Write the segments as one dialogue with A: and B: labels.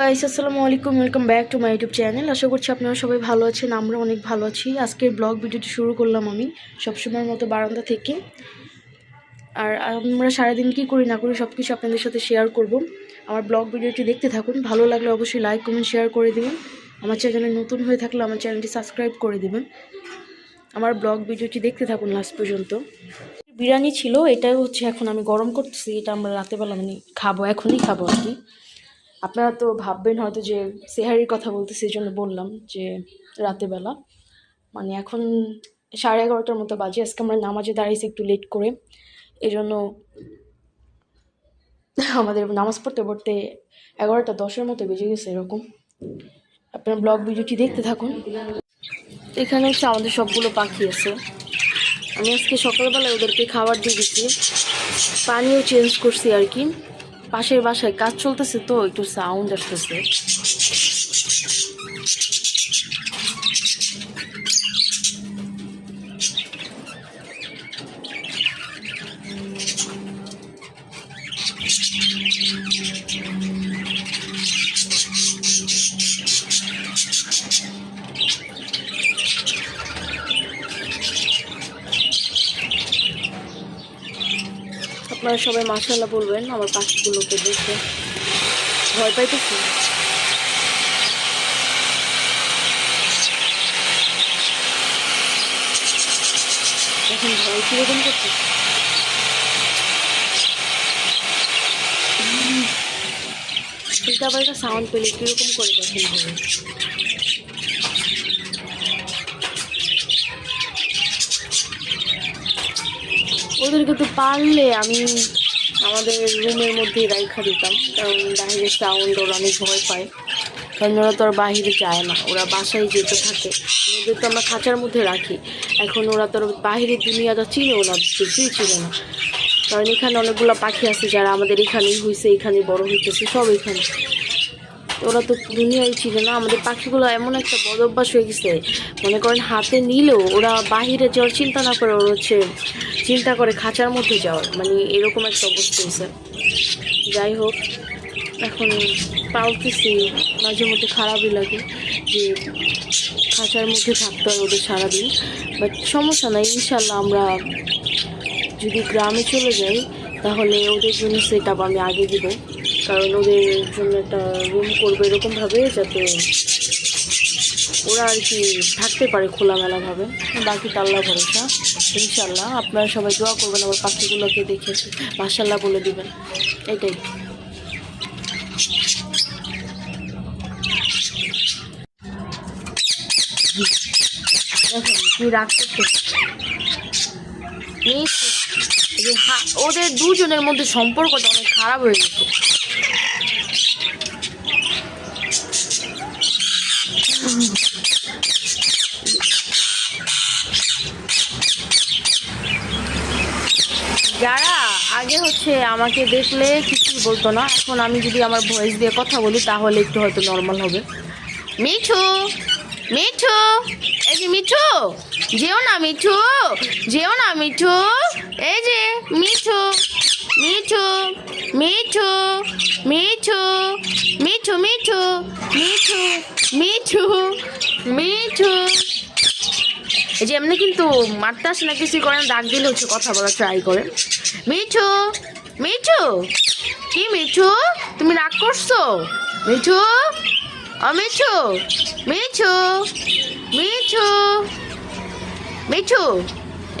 A: Guys আসসালামু আলাইকুম, welcome back to my YouTube channel. আশা করছি আপনারা সবাই ভালো আছেন, আমরা অনেক ভালো আছি। আজকের ব্লগ ভিডিওটি শুরু করলাম আমি সবসময়ের মতো বারান্দা থেকে। আর আমরা সারাদিন কী করি না করি সব কিছু আপনাদের সাথে শেয়ার করব। আমার ব্লগ ভিডিওটি দেখতে থাকুন, ভালো লাগলে অবশ্যই লাইক কমেন্ট শেয়ার করে দেবেন। আমার চ্যানেলে নতুন হয়ে থাকলে আমার চ্যানেলটি সাবস্ক্রাইব করে দেবেন। আমার ব্লগ ভিডিওটি দেখতে থাকুন লাস্ট পর্যন্ত। বিরিয়ানি ছিল, এটাই হচ্ছে এখন আমি গরম করতেছি। এটা আমরা রাতেবেলা খাবো, এখনই খাবো আর কি। আপনারা তো ভাববেন হয়তো যে সেহারির কথা বলতেছি, এই জন্য বললাম যে রাতেবেলা। এখন 11:30টার মতো বাজে। আজকে আমরা নামাজে দাঁড়িয়েছি একটু লেট করে, এই জন্য আমাদের নামাজ পড়তে পড়তে 11:10 মতো বেজে গেছে এরকম। আপনার ব্লগ ভিডিওটি দেখতে থাকুন। এখানে হচ্ছে আমাদের সবগুলো পাখি আছে। আমি আজকে সকালবেলায় ওদেরকে খাবার দিয়ে দিচ্ছি, পানিও চেঞ্জ করছি আর কি। পাশের বাসায় কাজ চলতেছে তো একটু সাউন্ড আসতেছে। আপনারা সবাই মাশাআল্লাহ বলবেন আমার পাখিগুলোকে দেখে। ভয় পাইতেছি, এখন ভয় কিরকম করছে। উল্টাপাল্টা সাউন্ড পেলে কিরকম করে দেখেন ভয়। ওদেরকে তো পারলে আমি আমাদের রুমের মধ্যেই রাইখা দিতাম, কারণ বাহিরের সাউন্ড ওরা অনেক ভয় পায়। কারণ ওরা তো আর বাহিরে যায় না, ওরা বাসায় যেতে থাকে। ওদের তো আমরা খাঁচার মধ্যে রাখি। এখন ওরা তো বাহিরের দুনিয়াটা চিনেও না, কিছুই চিনে না। কারণ এখানে অনেকগুলো পাখি আছে যারা আমাদের এখানেই হয়েছে, এখানে বড় হইতেছে, সব এখানে। ওরা তো দুনিয়ায় চিনে না। আমাদের পাখিগুলো এমন একটা বদ অভ্যাস হয়ে গেছে, মনে করেন হাতে নিলেও ওরা বাহিরে যাওয়ার চিন্তা না করে ওরা চিন্তা করে খাঁচার মধ্যে যাওয়ার, এরকম একটা অবস্থা হয়েছে। যাই হোক, এখন পালতেছি, মাঝে মধ্যে খারাপই লাগে যে খাঁচার মধ্যে থাকতে হয় ওদের সারাদিন। বাট সমস্যা নাই, ইনশাল্লাহ আমরা যদি গ্রামে চলে যাই তাহলে ওদের জন্য সেট আপ আমি আগে দিব। কারণ ওদের জন্য একটা রুম করবো এরকমভাবে যাতে ওরা আর কি থাকতে পারে খোলামেলাভাবে। বাকি তো আল্লাহ ভরসা, ইনশাল্লাহ। আপনারা সবাই দোয়া করবেন আমার পাখিগুলোকে দেখে মাশাআল্লাহ বলে দিবেন, এটাই। দেখুন কি রাগ করতেছে, ওদের দুজনের মধ্যে সম্পর্কটা অনেক খারাপ হয়ে গেছে। যারা আগে হচ্ছে আমাকে দেখলে কিছুই বলতো না, এখন আমি যদি আমার ভয়েস দিয়ে কথা বলি তাহলে একটু হয়তো নর্মাল হবে। মিঠু, মিঠু, এই যে মিঠু, যেও না মিঠু, যেও না মিঠু, এই যে মিঠু, মিঠু, মিঠু, মিঠু, মিঠু, মিঠু, মিঠু, মিঠু, মিঠু। এই যে এমনি কিন্তু মারতে আসে না, কিছুই করে না, ডাক দিলে হচ্ছে কথা বলা ট্রাই করে। মিঠু, মিঠু, কি মিঠু, তুমি রাগ করছো? মিঠু, ও মিঠু, মিঠু, মিঠু, মিঠু,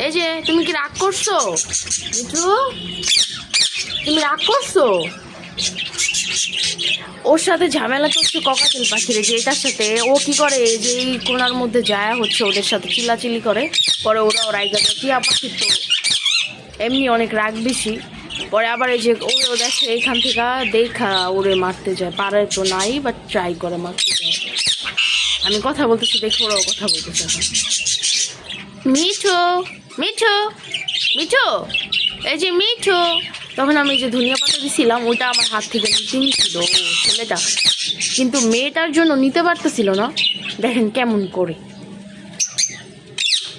A: এই যে তুমি কি রাগ করছো? মিঠু, তুমি রাগ করছো? ওর সাথে ঝামেলা করছে ককাটেল পাখিরে, যে এটার সাথে ও কি করে, যে এই কোনার মধ্যে যায় হচ্ছে ওদের সাথে চিল্লাচিল্লি করে। পরে ওরাও রাইগা যায়। টিয়া পাখির তো এমনি অনেক রাগ বেশি। পরে আবার এই যে ও দেখে এইখান থেকে দেখা ওরে মারতে যায়, পারে তো নাই, বাট ট্রাই করে মারতে যায়। আমি কথা বলতেছি দেখে ওরাও কথা বলতেছে। মিঠু, মিঠু, মিঠু, এই যে মিঠু। তখন আমি যে ধনিয়া পাতা দিছিলাম ওটা আমার হাত থেকে নিতে নিছিল ছেলেটা, কিন্তু মেয়েটার জন্য নিতে পারতেছিল না। দেখেন কেমন করে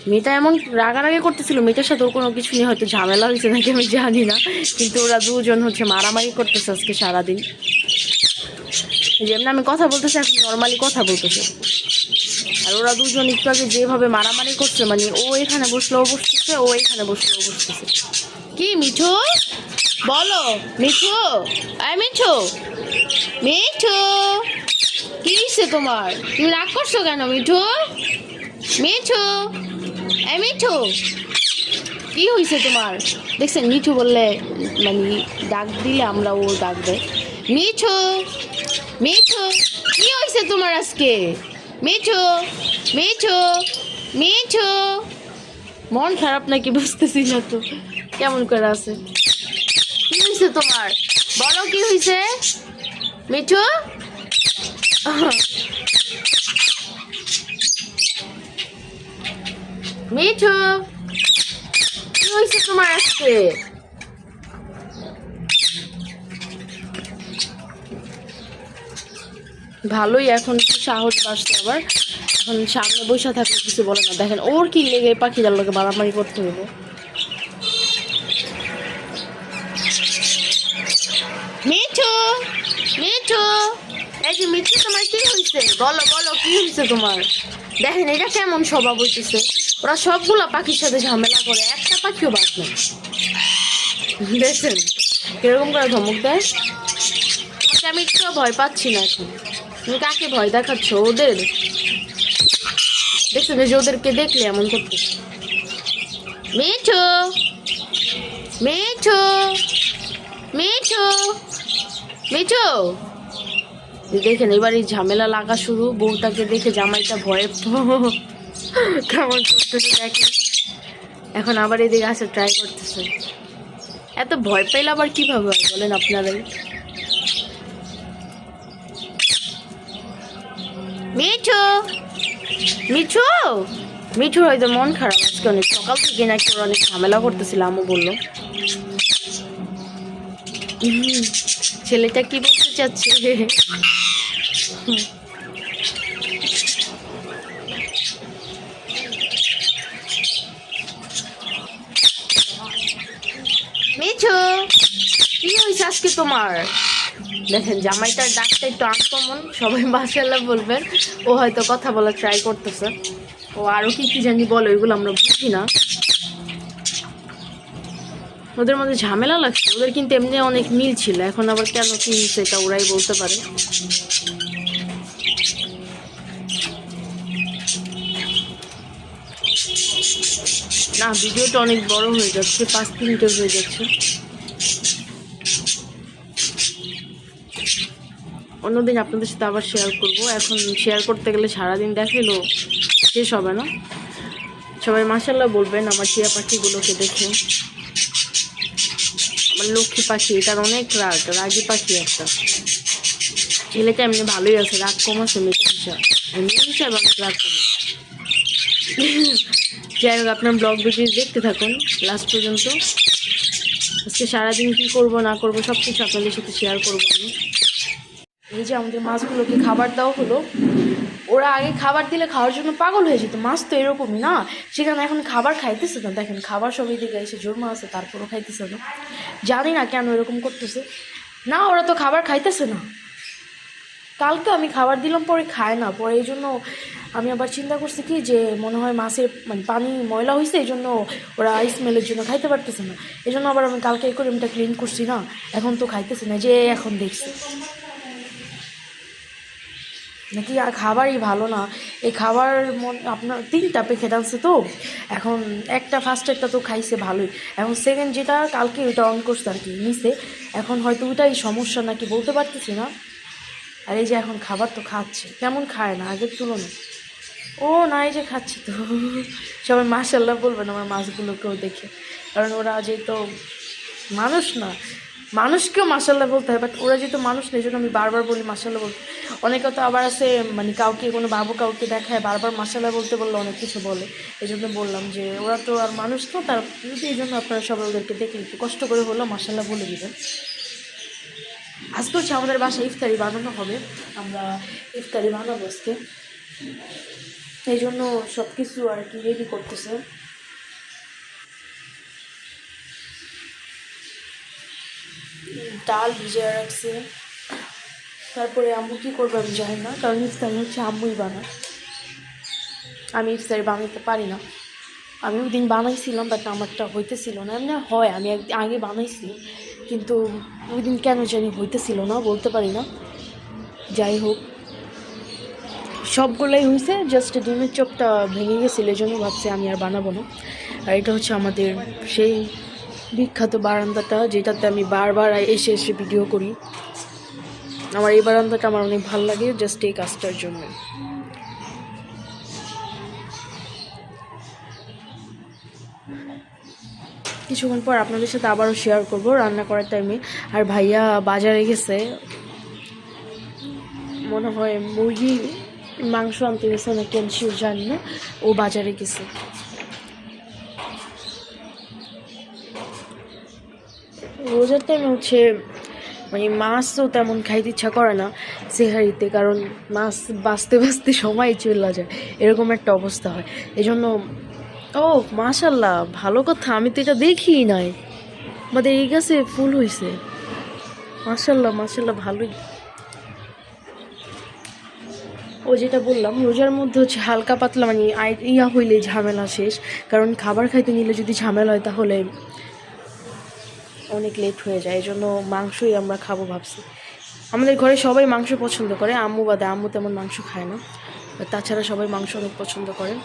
A: মেয়েটা এমন রাগারাগি করতেছিল। মেয়েটার সাথে ওর কোনো কিছু নিয়ে হয়তো ঝামেলা হয়েছে নাকি আমি জানি না, কিন্তু ওরা দুজন হচ্ছে মারামারি করতেছে আজকে সারাদিন। যেমন আমি কথা বলতেছি এখন নর্মালি কথা বলতেছে। আর ওরা দুজন একটু আগে যেভাবে মারামারি করছে, মানে ও এখানে বসলো ও বসতেছে, ও এখানে বসলো ও বসতেছে। কি মিঠু বলো, মিঠু মিঠু মিঠু কি হয়েছে তোমার? তুমি রাগ করছো কেন মিঠু? মিঠু মিঠু কি হয়েছে তোমার? দেখছেন মিঠু বললে মানে ডাক দিলে আমরা ও ডাক দেয়। মিঠু মিঠু কি হয়েছে তোমার আজকে? মিঠু মিঠু মিঠু মন খারাপ নাকি বুঝতেছি না তো, কেমন করে আছে। কি হয়েছে তোমার বলো, কি হয়েছে মিঠু? মিঠু কি হয়েছে তোমার আজকে? ভালোই এখন একটু সাহস বাড়ছে আবার, এখন সামনে বসে থাকলে কিছু বলে না। দেখেন ওর কি লেগে পাখিটার লোকে মারামারি করতে হইব। মিঠু মিঠু এই যে মিঠু তোমার কি হয়েছে বলো, বলো কি হয়েছে তোমার? দেখেন এটা কেমন স্বভাব হইতেছে, ওরা সবগুলা পাখির সাথে ঝামেলা করে, একটা পাখিও বাদ নেই। দেখছেন কিরকম করে ধমক দেয়। তোমাকে আমি একটু ভয় পাচ্ছি না এখন। তুমি কাকে ভয় দেখাচ্ছ? ওদের দেখছেন যে ওদেরকে দেখলে এমন করতেছে। মিঠু মিঠু মিঠু মিঠু দেখেন এবার এই ঝামেলা লাগা শুরু। বউটাকে দেখে জামাইটা ভয়ে কেমন করতেছে দেখেন। এখন আবার এদিকে আসে ট্রাই করতেছে। এত ভয় পাইলে আবার কিভাবে হয় বলেন আপনারাই। মিঠু মিঠু মিঠুর হয়তো মন খারাপ আজকে অনেক, সকাল থেকে নাকি ওরা অনেক ঝামেলা করতেছিল। আমও বললো ছেলেটা কি বলতে চাচ্ছে। মিঠু কি হয়েছে আজকে তোমার? দেখেন জামাইটার ডাকটা একটু আনকমন, সবাই মাশাআল্লাহ বলবেন। ও হয়তো কথা বলার ট্রাই করতেছে, ও আরো কি কি জানি বলে ওইগুলো আমরা বুঝি না। ওদের মধ্যে ঝামেলা লাগছে, ওদের কিন্তু এমনি অনেক মিল ছিল, এখন আবার কেন কি সেটা ওরাই বলতে পারে। না ভিডিওটা অনেক বড় হয়ে যাচ্ছে, 5 মিনিটের হয়ে যাচ্ছে। অন্যদিন আপনাদের সাথে আবার শেয়ার করব, এখন শেয়ার করতে গেলে সারাদিন দেখাইলো শেষ হবে না। সবাই মাশাআল্লাহ বলবেন আমার টিয়া পাখিগুলোকে দেখে। আমার লক্ষ্মী পাখি, এটার অনেক রাগ, রাগী পাখি একটা। ছেলেটা এমনি ভালোই আছে, রাগ কম আছে মেয়েটা হিসাব, এমনি হিসাব অনেক রাগ কম আছে। যাই হোক আপনার ব্লগ ভিডিও দেখতে থাকুন লাস্ট পর্যন্ত। আজকে সারাদিন কী করবো না করবো সব কিছু আপনাদের সাথে শেয়ার করবো আমি। এই যে আমাদের মাছগুলোকে খাবার দেওয়া হলো, ওরা আগে খাবার দিলে খাওয়ার জন্য পাগল হয়ে যেত, মাছ তো এরকমই না, সেখানে এখন খাবার খাইতেছে না। দেখেন খাবার সবই দিকে এসে জন্মা আছে, তারপরও খাইতেছে না। জানি না কেন এরকম করতেছে। না ওরা তো খাবার খাইতেছে না। কালকে আমি খাবার দিলাম, পরে খায় না, পরে এই জন্য আমি আবার চিন্তা করছি কি যে মনে হয় মাছের মানে পানি ময়লা হয়েছে, এই জন্য ওরা স্মেলের জন্য খাইতে পারতেছে না। এই জন্য আবার আমি কালকে অ্যাকোয়ারিয়ামটা ক্লিন করছি না, এখন তো খাইতেছে না, যে এখন দেখছি নাকি আর খাবারই ভালো না। এই খাবার আপনার 3টা পেখে টানছে তো, এখন একটা ফার্স্ট একটা তো খাইছে ভালোই, এখন সেকেন্ড যেটা কালকে ওইটা অন করছে আর কি নিচে, এখন হয়তো ওইটাই সমস্যা নাকি বলতে পারতেছি না। আর এই যে এখন খাবার তো খাচ্ছে, কেমন খায় না আগের তুলনায়। ও না এই যে খাচ্ছি তো। সবাই মাশাআল্লাহ বলবেন আমার মাছগুলোকেও দেখে, কারণ ওরা যেহেতু মানুষ না, মানুষকেও মাশাআল্লাহ বলতে হয়, বাট ওরা যেহেতু মানুষ না এই জন্য আমি বারবার বলি মাশাআল্লাহ বলতে। অনেকে তো আবার আছে মানে কাউকে কোনো বাবু কাউকে দেখায় বারবার মাশাআল্লাহ বলতে বললে অনেক কিছু বলে, এই জন্য বললাম যে ওরা তো আর মানুষ তো, তার যদি এই জন্য আপনারা সবাই ওদেরকে দেখলে একটু কষ্ট করে হলেও মাশাআল্লাহ বলে দিবেন। আজকে হচ্ছে আমাদের বাসায় ইফতারি বানানো হবে, আমরা ইফতারি বানাবো আজকে, এই জন্য সব কিছু আর কি রেডি করতেছে। ডাল ভিজিয়ে রাখছি, তারপরে আম্মু কী করবে আমি জানি না, কারণ ইফতারি হচ্ছে আম্মুই বানায়, আমি ইফতারি বানাতে পারি না। আমি ওই দিন বানাইছিলাম, বাট আমারটা হইতেছিল না। এমনি হয়, আমি আগে বানাইছি, কিন্তু ওই দিন কেন জানি হইতেছিল না, বলতে পারি না। যাই হোক, সবগুলোই হয়েছে, জাস্ট ডিমের চপটা ভেঙে গেছিলো, এই জন্য ভাবছি আমি আর বানাবো না। আর এটা হচ্ছে আমাদের সেই বিখ্যাত বারান্দাটা, যেটাতে আমি বারবার এসে এসে ভিডিও করি। আমার এই বারান্দাটা আমার অনেক ভালো লাগে, জাস্ট এই কাজটার জন্য। কিছুক্ষণ পর আপনাদের সাথে আবারও শেয়ার করব রান্না করার টাইমে। আর ভাইয়া বাজারে গেছে, মনে হয় মুরগি মাংস আনতে গেছে না কেন শিওর জানি না, ও বাজারে গেছে। রোজার টাইমে হচ্ছে মানে মাছ তো তেমন খাইতে ইচ্ছা করে না সেহারিতে, কারণ মাছ বাঁচতে বাঁচতে সময় চলে যায়, এরকম একটা অবস্থা হয়। এই জন্য ও মাশাল্লাহ, ভালো কথা, আমি তো এটা দেখিই নাই, আমাদের এই গাছে ফুল হয়েছে। মাশাল্লাহ মাশাল্লাহ, ভালোই। ও যেটা বললাম, রোজার মধ্যে হচ্ছে হালকা পাতলা মানে ইয়া হইলে ঝামেলা শেষ, কারণ খাবার খাইতে নিলে যদি ঝামেলা হয় তাহলে অনেক লেট হয়ে যায়। এই জন্য মাংসই আমরা খাবো ভাবছি। আমাদের ঘরে সবাই মাংস পছন্দ করে, আম্মু বাদে, আম্মু তেমন মাংস খায় না, তাছাড়া সবাই মাংস অনেক পছন্দ করে।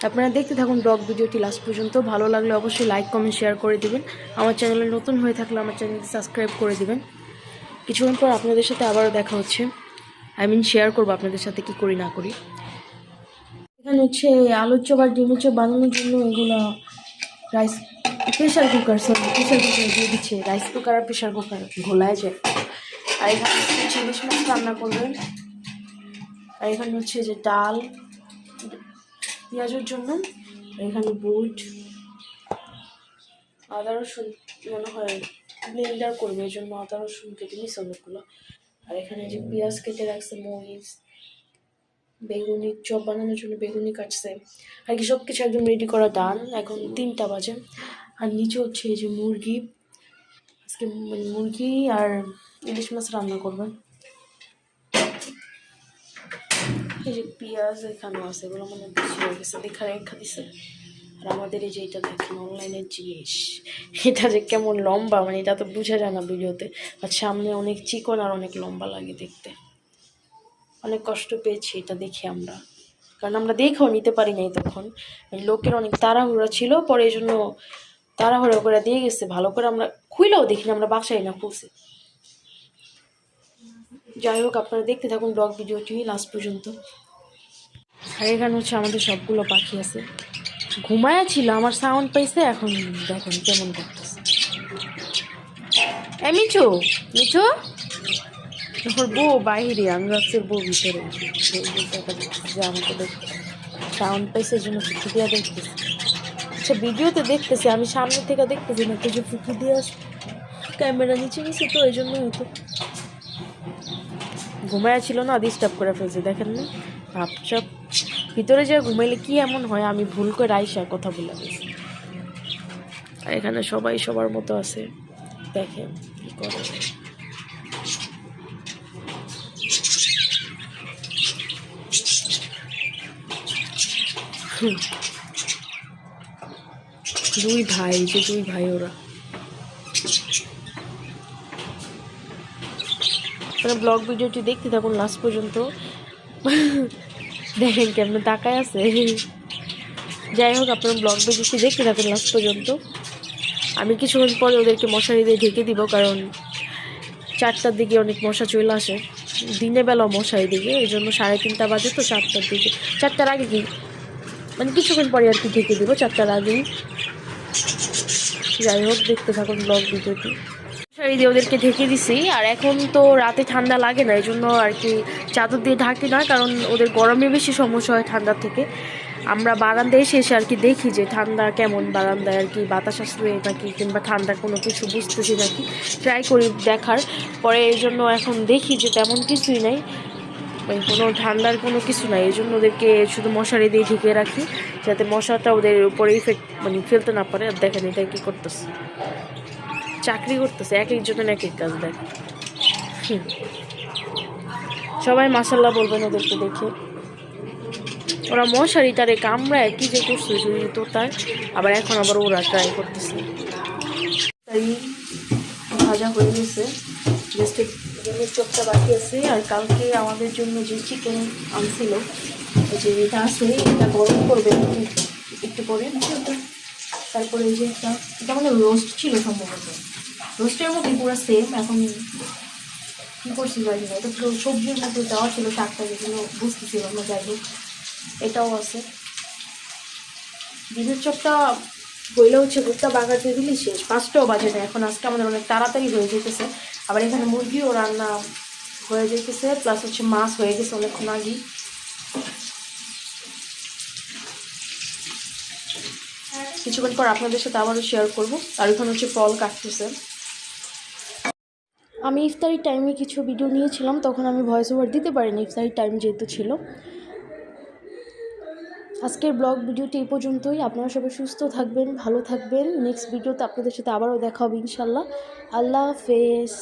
A: আপনারা দেখতে থাকুন ব্লগ ভিডিওটি লাস্ট পর্যন্ত। ভালো লাগলে অবশ্যই লাইক কমেন্ট শেয়ার করে দিবেন। আমার চ্যানেলে নতুন হয়ে থাকলে আমার চ্যানেলটি সাবস্ক্রাইব করে দিবেন। কিছুক্ষণ পর আপনাদের সাথে আবারও দেখা হচ্ছে, শেয়ার করবো আপনাদের সাথে কি করি না করি। এখানে হচ্ছে আলুর চপ আর ডিমের চপ বানানোর জন্য এগুলো রাইস প্রেশার কুকার দিয়ে দিচ্ছে, রাইস কুকার আর প্রেশার কুকার ঘোলায় যায়। আর এখানে হচ্ছে ইলিশ মাছ রান্না করবেন। আর এখানে হচ্ছে যে ডাল পেঁয়াজের জন্য, আর এখানে বুট, আদা রসুন মনে হয় ব্লেন্ডার করবে, এই জন্য আদা রসুন কেটে নিচ্ছে অনেকগুলো। আর এখানে যে পেঁয়াজ কেটে রাখছে, মরিচ, বেগুনি চপ বানানোর জন্য বেগুনি কাটছে, আর কি সব কিছু একদম রেডি করা ডান। এখন 3টা বাজে। আর নিচে হচ্ছে এই যে মুরগি, আজকে মানে মুরগি আর ইলিশ মাছ রান্না করবেন। এই যে পেঁয়াজ এখানেও আছে, এগুলো মানে বেশি হয়ে গেছে, রেখা দিছে। আর আমাদের এই যে এটা দেখেন অনলাইনের জিনিস, এটা যে কেমন লম্বা, মানে এটা তো বোঝা যায় না ভিডিওতে, আর সামনে অনেক চিকন আর অনেক লম্বা লাগে দেখতে। অনেক কষ্ট পেয়েছি এটা দেখে আমরা, কারণ আমরা দেখেও নিতে পারি নাই তখন, লোকের অনেক তাড়াহুড়া ছিল, পরে এই জন্য তাড়াহুড়া করে দিয়ে গেছে। ভালো করে আমরা খুইলেও দেখিনি, আমরা বাসায় না খুলছি। যাই হোক, আপনারা দেখতে থাকুন ব্লগ ভিডিওটি লাস্ট পর্যন্ত। আর এখানে হচ্ছে আমাদের সবগুলো পাখি আছে, ঘুমায়া ছিল, আমার সাউন্ড পাইছে, এখন দেখেন কেমন করতেছে। মিঠু মিঠু, ওর বউ বাইরে, আমি ভাবছি বউ ভিতরে, যে আমাকে সাউন্ড পাইছে এই জন্য ফুকি দিয়া দেখতেছি। আচ্ছা ভিডিওতে দেখতেছি, আমি সামনে থেকে দেখতেছি না, তো যে ফুকি দিয়ে আস ক্যামেরা নিচে গেছে, তো এই জন্য হয়তো ঘুমায়া ছিল না, ডিস্টার্ব করে ফেলছে। দেখেন না ভাবসাব, ভিতরে যে ঘুমাইলে কি এমন হয়, আমি ভুল করে আইসা কথা বলে গেছি। আর এখানে সবাই সবার মতো আছে, দেখেন কি করে। দুই ভাই ওরা। ব্লগ ভিডিওটি দেখতে থাকুন লাস্ট পর্যন্ত, দেখেন কেমন তাকায় আছে। যাই হোক, আপনারা ব্লগ ভিডিওটি দেখতে থাকুন লাস্ট পর্যন্ত। আমি কিছুক্ষণ পরে ওদেরকে মশারি দিয়ে ঢেকে দিব, কারণ 4টার দিকে অনেক মশা চলে আসে, দিনের বেলাও মশারি দিকে, এই জন্য 3:30 বাজে, তো 4টার দিকে, 4টার আগে কি মানে কিছুক্ষণ পরে আর কি ঢেকে দিব, 4টার আগেই। যাই হোক, দেখতে থাকুন ব্লগ ভিডিওটি। মশারি দিয়ে ওদেরকে ঢেকে দিছি। আর এখন তো রাতে ঠান্ডা লাগে না, এই জন্য আর কি চাদর দিয়ে ঢাকি না, কারণ ওদের গরমে বেশি সমস্যা হয় ঠান্ডার থেকে। আমরা বারান্দায় এসে আর কি দেখি যে ঠান্ডা কেমন, বারান্দায় আর কি বাতাস আসবে নাকি, কিংবা ঠান্ডা কোনো কিছু বুঝতেছি নাকি, ট্রাই করি দেখার পরে। এই জন্য এখন দেখি যে তেমন কিছুই নাই, মানে কোনো ঠান্ডার কোনো কিছু নাই, এই জন্য ওদেরকে শুধু মশারি দিয়ে ঢেকে রাখি, যাতে মশাটা ওদের উপরে ইফেক্ট মানে ফেলতে না পারে। আর দেখেন এটা কী করতেছে, চাকরি করতেছে, এক একজনের এক এক কাজ। দেখ পাখি, সবাই মাশাল্লাহ বলবেন ওদেরকে দেখে। ওরা মশারি তারে কামড়ায় কি যে করছে শরীরে তোতায়, আবার এখন আবার ওরা ট্রাই করতেছে। তাই ভাজা হয়ে গেছে, জাস্ট ডিমের চপটা বাকি আছে। আর কালকে আমাদের জন্য যে চিকেন আনছিল, এই যে এটা আছে, এটা গরম করবে একটু পরে। তারপরে এই যে এটা মানে রোস্ট ছিল সম্ভবত, রোস্টের মধ্যে পুরো সেম। এখন কী করছি জানি না, এটা পুরো সবজির মধ্যে দেওয়া ছিল, শাকটা যেগুলো বুঝতেছিলাম না, যাই হোক এটাও আছে। ডিমের চপটা বইলে হচ্ছে দুধটা বাগাতে দিলি শেষ, 5টাও বাজে না এখন। আজকে আমাদের অনেক তাড়াতাড়ি হয়ে যেতেছে। আবার এখানে মুরগিও রান্না হয়ে যেতেছে, প্লাস হচ্ছে মাছ হয়ে গেছে অনেকক্ষণ আগেই। কিছুক্ষণ পর আপনাদের সাথে আবারও শেয়ার করব। আর এখানে হচ্ছে ফল কাটতেছে। আমি ইফতারির টাইমে কিছু ভিডিও নিয়েছিলাম, তখন আমি ভয়েস ওভার দিতে পারিনি, ইফতারির টাইম যেহেতু ছিল। আজকের ব্লগ ভিডিওটি এই পর্যন্তই। আপনারা সবাই সুস্থ থাকবেন, ভালো থাকবেন। নেক্সট ভিডিওতে আপনাদের সাথে আবারও দেখা হবে ইনশাল্লাহ। আল্লাহ হাফেজ।